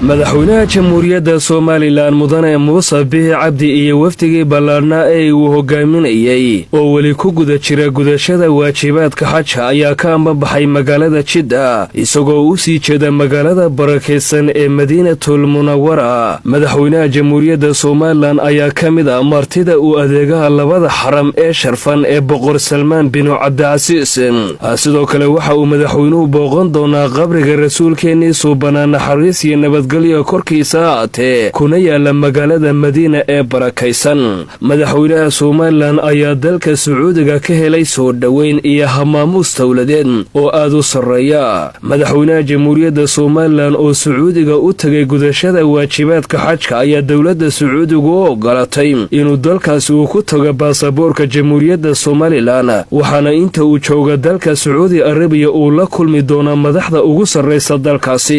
madaxweynaha jamhuuriyadda Soomaaliland mudane Muuse Bihi Cabdi iyo wafdigii ballaarnaa ee uu hogaaminayay oo weli ku guda jira gudashada waajibaadka xajka ayaa ka ambabaxay magaalada Jidda isagoo u sii jeeda magaalada barakeysan ee Madiinatul Munawwara. madaxweynaha jamhuuriyadda Soomaaliland ayaa ka mid ah martida uu adeegaha labada xaram ee sharfan ee Boqor Salmaan bin Cabdilcasiis. sidoo kale waxa uu madaxweynuhu booqan doonaa qabriga rasuulkeennii suubanaa naxariis iyo nabadgelyo korkiisa ahaatee kuna yaala magaalada Madiina ee barakaysan. madaxweynaha Soomaaliland ayaa dalka Sacuudiga ka helay soo dhaweyn iyo hamaamuus dawladeed oo aad u sarreeya. madaxweynaha jamhuuriyadda Soomaaliland oo Sacuudiga u tagay gudashada waajibaadka xajka ayaa dawladda Sacuudigu u oggolaatay inuu dalkaasi uu ku tago baasaboorka jamhuuriyadda Soomaaliland, waxaana inta uu jooga dalka Sacuudi Arabiya uu la kulmi doonaa madaxda ugu sarreysa dalkaasi.